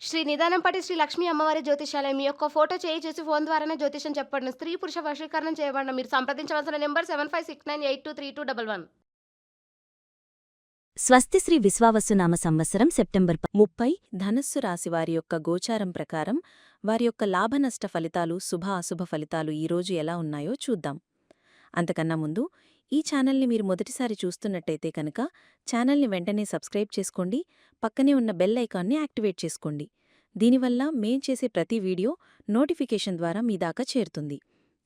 శ్రీ నిదానంపాటి శ్రీ లక్ష్మీ అమ్మవారి జ్యోతిష్యాలయం. మీ యొక్క ఫోటో చేయి చూసి ఫోను ద్వారానే జ్యోతిష్యం చెప్పబడును. స్త్రీ, పురుష వశీకరణం చేయబడును. మీరు సంప్రదించవలసిన నంబర్ 7569823211. స్వస్తిశ్రీ విశ్వావసునామ సంవత్సరం సెప్టెంబర్ 30 ధనస్సు రాశివారి యొక్క గోచారం ప్రకారం వారి యొక్క లాభనష్ట ఫలితాలు శుభ అశుభ ఫలితాలు ఈరోజు ఎలా ఉన్నాయో చూద్దాం. అంతకన్నా ముందు ఈ ఛానల్ని మీరు మొదటిసారి చూస్తున్నట్టయితే కనుక ఛానల్ని వెంటనే సబ్స్క్రైబ్ చేసుకోండి, పక్కనే ఉన్న బెల్ ఐకాన్ని యాక్టివేట్ చేసుకోండి. దీనివల్ల మేం చేసే ప్రతి వీడియో నోటిఫికేషన్ ద్వారా మీ దాకా చేరుతుంది.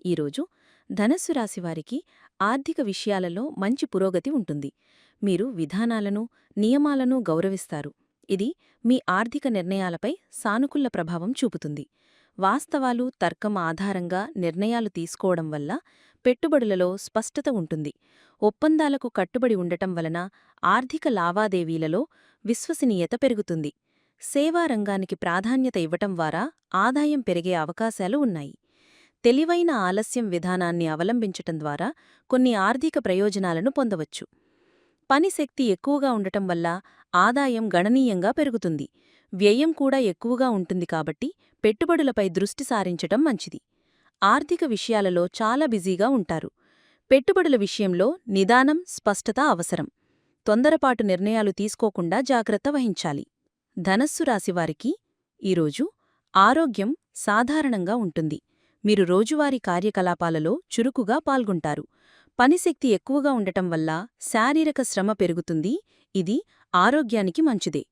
ఈరోజు ధనస్సు రాశివారికి ఆర్థిక విషయాలలో మంచి పురోగతి ఉంటుంది. మీరు విధానాలను, నియమాలను గౌరవిస్తారు. ఇది మీ ఆర్థిక నిర్ణయాలపై సానుకూల ప్రభావం చూపుతుంది. వాస్తవాలు, తర్కం ఆధారంగా నిర్ణయాలు తీసుకోవడం వల్ల పెట్టుబడులలో స్పష్టత ఉంటుంది. ఒప్పందాలకు కట్టుబడి ఉండటం వలన ఆర్థిక లావాదేవీలలో విశ్వసనీయత పెరుగుతుంది. సేవా రంగానికి ప్రాధాన్యత ఇవ్వటం ద్వారా ఆదాయం పెరిగే అవకాశాలు ఉన్నాయి. తెలివైన ఆలస్యం విధానాన్ని అవలంబించటం ద్వారా కొన్ని ఆర్థిక ప్రయోజనాలను పొందవచ్చు. పని శక్తి ఎక్కువగా ఉండటం వల్ల ఆదాయం గణనీయంగా పెరుగుతుంది. వ్యయం కూడా ఎక్కువగా ఉంటుంది కాబట్టి పెట్టుబడులపై దృష్టి సారించటం మంచిది. ఆర్థిక విషయాలలో చాలా బిజీగా ఉంటారు. పెట్టుబడుల విషయంలో నిదానం, స్పష్టత అవసరం. తొందరపాటు నిర్ణయాలు తీసుకోకుండా జాగ్రత్త వహించాలి. ధనస్సు రాశివారికి ఈరోజు ఆరోగ్యం సాధారణంగా ఉంటుంది. మీరు రోజువారీ కార్యకలాపాలలో చురుకుగా పాల్గొంటారు. పనిశక్తి ఎక్కువగా ఉండటం వల్ల శారీరక శ్రమ పెరుగుతుంది. ఇది ఆరోగ్యానికి మంచిదే.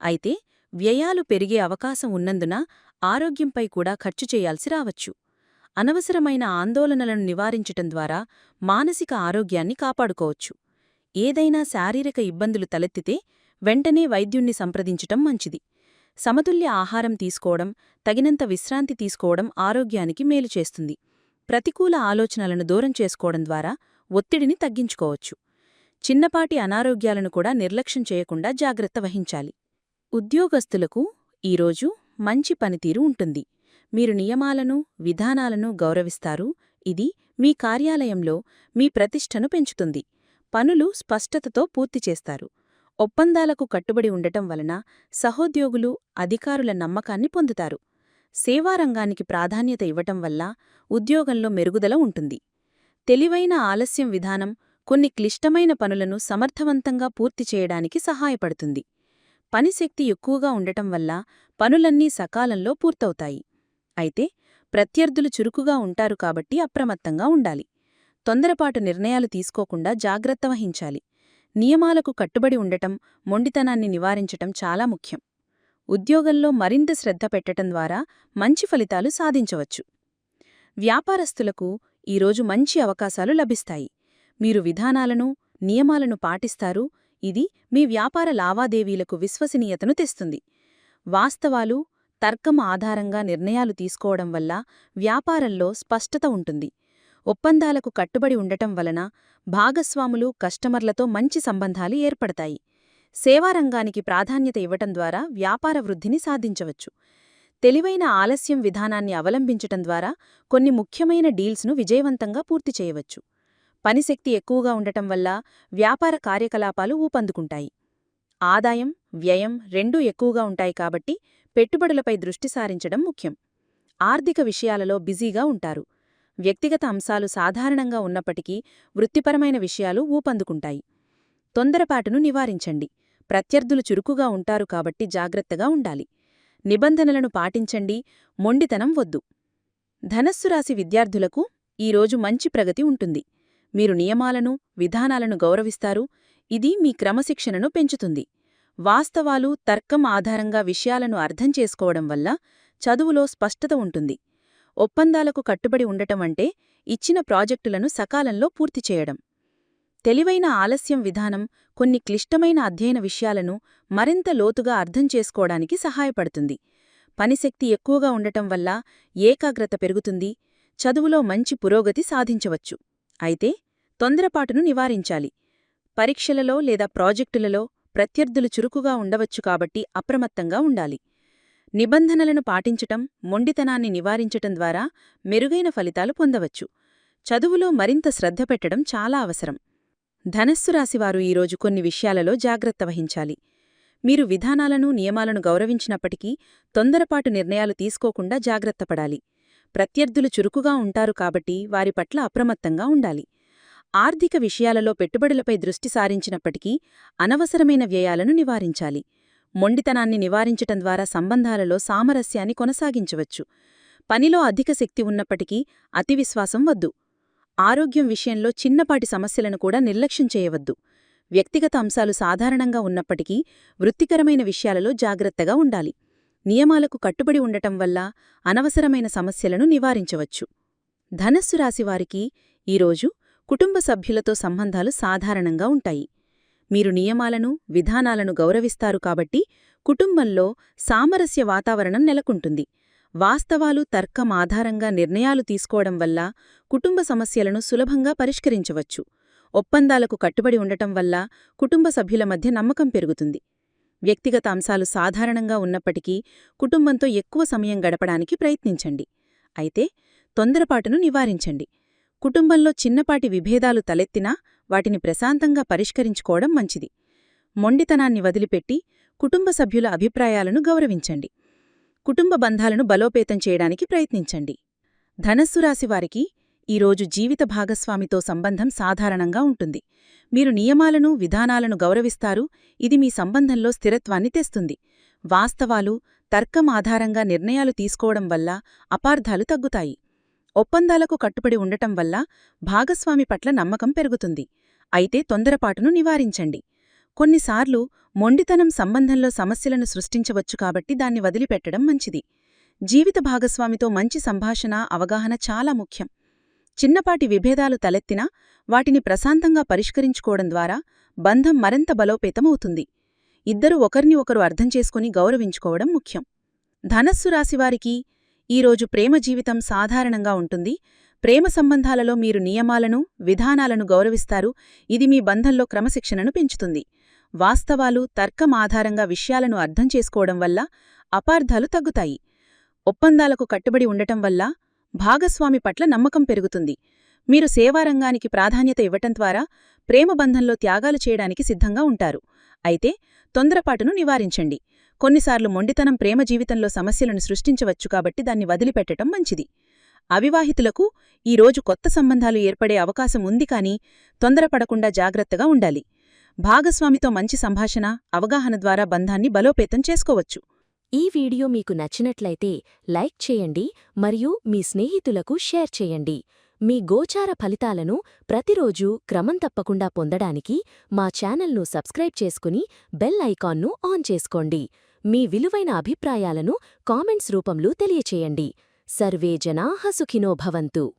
అయితే వ్యయాలు పెరిగే అవకాశం ఉన్నందున ఆరోగ్యంపై కూడా ఖర్చు చేయాల్సి రావచ్చు. అనవసరమైన ఆందోళనలను నివారించటం ద్వారా మానసిక ఆరోగ్యాన్ని కాపాడుకోవచ్చు. ఏదైనా శారీరక ఇబ్బందులు తలెత్తితే వెంటనే వైద్యుణ్ణి సంప్రదించటం మంచిది. సమతుల్య ఆహారం తీసుకోవడం, తగినంత విశ్రాంతి తీసుకోవడం ఆరోగ్యానికి మేలు చేస్తుంది. ప్రతికూల ఆలోచనలను దూరం చేసుకోవడం ద్వారా ఒత్తిడిని తగ్గించుకోవచ్చు. చిన్నపాటి అనారోగ్యాలను కూడా నిర్లక్ష్యం చేయకుండా జాగ్రత్త వహించాలి. ఉద్యోగస్తులకు ఈరోజు మంచి పనితీరు ఉంటుంది. మీరు నియమాలను, విధానాలను గౌరవిస్తారు. ఇది మీ కార్యాలయంలో మీ ప్రతిష్టను పెంచుతుంది. పనులు స్పష్టతతో పూర్తిచేస్తారు. ఒప్పందాలకు కట్టుబడి ఉండటం వలన సహోద్యోగులు, అధికారుల నమ్మకాన్ని పొందుతారు. సేవారంగానికి ప్రాధాన్యత ఇవ్వటం వల్ల ఉద్యోగంలో మెరుగుదల ఉంటుంది. తెలివైన ఆలస్యం విధానం కొన్ని క్లిష్టమైన పనులను సమర్థవంతంగా పూర్తి చేయడానికి సహాయపడుతుంది. పనిశక్తి ఎక్కువగా ఉండటం వల్ల పనులన్నీ సకాలంలో పూర్తవుతాయి. అయితే ప్రత్యర్థులు చురుకుగా ఉంటారు కాబట్టి అప్రమత్తంగా ఉండాలి. తొందరపాటు నిర్ణయాలు తీసుకోకుండా జాగ్రత్త వహించాలి. నియమాలకు కట్టుబడి ఉండటం, మొండితనాన్ని నివారించటం చాలా ముఖ్యం. ఉద్యోగంలో మరింత శ్రద్ధ పెట్టటం ద్వారా మంచి ఫలితాలు సాధించవచ్చు. వ్యాపారస్తులకు ఈరోజు మంచి అవకాశాలు లభిస్తాయి. మీరు విధానాలను, నియమాలను పాటిస్తారు. ఇది మీ వ్యాపార లావాదేవీలకు విశ్వసనీయతను తెస్తుంది. వాస్తవాలు, తర్కం ఆధారంగా నిర్ణయాలు తీసుకోవడం వల్ల వ్యాపారంలో స్పష్టత ఉంటుంది. ఒప్పందాలకు కట్టుబడి ఉండటం వలన భాగస్వాములు, కస్టమర్లతో మంచి సంబంధాలు ఏర్పడతాయి. సేవారంగానికి ప్రాధాన్యత ఇవ్వటం ద్వారా వ్యాపార వృద్ధిని సాధించవచ్చు. తెలివైన ఆలస్యం విధానాన్ని అవలంబించటం ద్వారా కొన్ని ముఖ్యమైన డీల్స్ను విజయవంతంగా పూర్తి చేయవచ్చు. పనిశక్తి ఎక్కువగా ఉండటం వల్ల వ్యాపార కార్యకలాపాలు ఊపందుకుంటాయి. ఆదాయం, వ్యయం రెండూ ఎక్కువగా ఉంటాయి కాబట్టి పెట్టుబడులపై దృష్టి సారించడం ముఖ్యం. ఆర్థిక విషయాలలో బిజీగా ఉంటారు. వ్యక్తిగత అంశాలు సాధారణంగా ఉన్నప్పటికీ వృత్తిపరమైన విషయాలు ఊపందుకుంటాయి. తొందరపాటును నివారించండి. ప్రత్యర్థులు చురుకుగా ఉంటారు కాబట్టి జాగ్రత్తగా ఉండాలి. నిబంధనలను పాటించండి, మొండితనం వద్దు. ధనస్సు రాశి విద్యార్థులకు ఈరోజు మంచి ప్రగతి ఉంటుంది. మీరు నియమాలను, విధానాలను గౌరవిస్తారు. ఇది మీ క్రమశిక్షణను పెంచుతుంది. వాస్తవాలు, తర్కం ఆధారంగా విషయాలను అర్థం చేసుకోవడం వల్ల చదువులో స్పష్టత ఉంటుంది. ఒప్పందాలకు కట్టుబడి ఉండటం అంటే ఇచ్చిన ప్రాజెక్టులను సకాలంలో పూర్తి చేయడం. తెలివైన ఆలస్యం విధానం కొన్ని క్లిష్టమైన అధ్యయన విషయాలను మరింత లోతుగా అర్థం చేసుకోవడానికి సహాయపడుతుంది. పనిశక్తి ఎక్కువగా ఉండటం వల్ల ఏకాగ్రత పెరుగుతుంది. చదువులో మంచి పురోగతి సాధించవచ్చు. అయితే తొందరపాటును నివారించాలి. పరీక్షలలో లేదా ప్రాజెక్టులలో ప్రత్యర్థులు చురుకుగా ఉండవచ్చు కాబట్టి అప్రమత్తంగా ఉండాలి. నిబంధనలను పాటించటం, మొండితనాన్ని నివారించటం ద్వారా మెరుగైన ఫలితాలు పొందవచ్చు. చదువులో మరింత శ్రద్ధ పెట్టడం చాలా అవసరం. ధనస్సు రాశివారు ఈరోజు కొన్ని విషయాలలో జాగ్రత్త వహించాలి. మీరు విధానాలను నియమాలను గౌరవించినప్పటికీ తొందరపాటు నిర్ణయాలు తీసుకోకుండా జాగ్రత్తపడాలి. ప్రత్యర్థులు చురుకుగా ఉంటారు కాబట్టి వారి పట్ల అప్రమత్తంగా ఉండాలి. ఆర్థిక విషయాలలో పెట్టుబడులపై దృష్టి సారించినప్పటికీ అనవసరమైన వ్యయాలను నివారించాలి. మొండితనాన్ని నివారించటం ద్వారా సంబంధాలలో సామరస్యాన్ని కొనసాగించవచ్చు. పనిలో అధిక శక్తి ఉన్నప్పటికీ అతివిశ్వాసం వద్దు. ఆరోగ్యం విషయంలో చిన్నపాటి సమస్యలను కూడా నిర్లక్ష్యం చేయవద్దు. వ్యక్తిగత అంశాలు సాధారణంగా ఉన్నప్పటికీ వృత్తికరమైన విషయాలలో జాగ్రత్తగా ఉండాలి. నియమాలకు కట్టుబడి ఉండటం వల్ల అనవసరమైన సమస్యలను నివారించవచ్చు. ధనస్సు రాశివారికి ఈరోజు కుటుంబ సభ్యులతో సంబంధాలు సాధారణంగా ఉంటాయి. మీరు నియమాలను, విధానాలను గౌరవిస్తారు కాబట్టి కుటుంబంలో సామరస్య వాతావరణం నెలకొంటుంది. వాస్తవాలు, తర్కం ఆధారంగా నిర్ణయాలు తీసుకోవడం వల్ల కుటుంబ సమస్యలను సులభంగా పరిష్కరించవచ్చు. ఒప్పందాలకు కట్టుబడి ఉండటం వల్ల కుటుంబ సభ్యుల మధ్య నమ్మకం పెరుగుతుంది. వ్యక్తిగత అంశాలు సాధారణంగా ఉన్నప్పటికీ కుటుంబంతో ఎక్కువ సమయం గడపడానికి ప్రయత్నించండి. అయితే తొందరపాటును నివారించండి. కుటుంబంలో చిన్నపాటి విభేదాలు తలెత్తినా వాటిని ప్రశాంతంగా పరిష్కరించుకోవడం మంచిది. మొండితనాన్ని వదిలిపెట్టి కుటుంబ సభ్యుల అభిప్రాయాలను గౌరవించండి. కుటుంబ బంధాలను బలోపేతం చేయడానికి ప్రయత్నించండి. ధనస్సు రాశివారికి ఈరోజు జీవిత భాగస్వామితో సంబంధం సాధారణంగా ఉంటుంది. మీరు నియమాలను, విధానాలను గౌరవిస్తారు. ఇది మీ సంబంధంలో స్థిరత్వాన్ని తెస్తుంది. వాస్తవాలు, తర్కం ఆధారంగా నిర్ణయాలు తీసుకోవడం వల్ల అపార్థాలు తగ్గుతాయి. ఒప్పందాలకు కట్టుబడి ఉండటం వల్ల భాగస్వామి పట్ల నమ్మకం పెరుగుతుంది. అయితే తొందరపాటును నివారించండి. కొన్నిసార్లు మొండితనం సంబంధంలో సమస్యలను సృష్టించవచ్చు కాబట్టి దాన్ని వదిలిపెట్టడం మంచిది. జీవిత భాగస్వామితో మంచి సంభాషణ, అవగాహన చాలా ముఖ్యం. చిన్నపాటి విభేదాలు తలెత్తినా వాటిని ప్రశాంతంగా పరిష్కరించుకోవడం ద్వారా బంధం మరింత బలోపేతమవుతుంది. ఇద్దరూ ఒకరిని ఒకరు అర్థం చేసుకుని గౌరవించుకోవడం ముఖ్యం. ధనస్సు రాశివారికి ఈరోజు ప్రేమ జీవితం సాధారణంగా ఉంటుంది. ప్రేమ సంబంధాలలో మీరు నియమాలను, విధానాలను గౌరవిస్తారు. ఇది మీ బంధంలో క్రమశిక్షణను పెంచుతుంది. వాస్తవాలు, తర్కం ఆధారంగా విషయాలను అర్థం చేసుకోవడం వల్ల అపార్థాలు తగ్గుతాయి. ఒప్పందాలకు కట్టుబడి ఉండటం వల్ల భాగస్వామి పట్ల నమ్మకం పెరుగుతుంది. మీరు సేవారంగానికి ప్రాధాన్యత ఇవ్వటం ద్వారా ప్రేమ బంధంలో త్యాగాలు చేయడానికి సిద్ధంగా ఉంటారు. అయితే తొందరపాటును నివారించండి. కొన్నిసార్లు మొండితనం ప్రేమ జీవితంలో సమస్యలను సృష్టించవచ్చు కాబట్టి దాన్ని వదిలిపెట్టడం మంచిది. అవివాహితులకు ఈరోజు కొత్త సంబంధాలు ఏర్పడే అవకాశం ఉంది కానీ తొందరపడకుండా జాగ్రత్తగా ఉండాలి. భాగస్వామితో మంచి సంభాషణ, అవగాహన ద్వారా బంధాన్ని బలోపేతం చేసుకోవచ్చు. ఈ వీడియో మీకు నచ్చినట్లయితే లైక్ చేయండి మరియు మీ స్నేహితులకు షేర్ చేయండి. మీ గోచార ఫలితాలను ప్రతిరోజూ క్రమం తప్పకుండా పొందడానికి మా ఛానల్ను సబ్స్క్రైబ్ చేసుకుని బెల్ ఐకాన్ను ఆన్ చేసుకోండి. మీ విలువైన అభిప్రాయాలను కామెంట్స్ రూపంలో తెలియచేయండి. సర్వే జనాః సుఖినో భవంతు.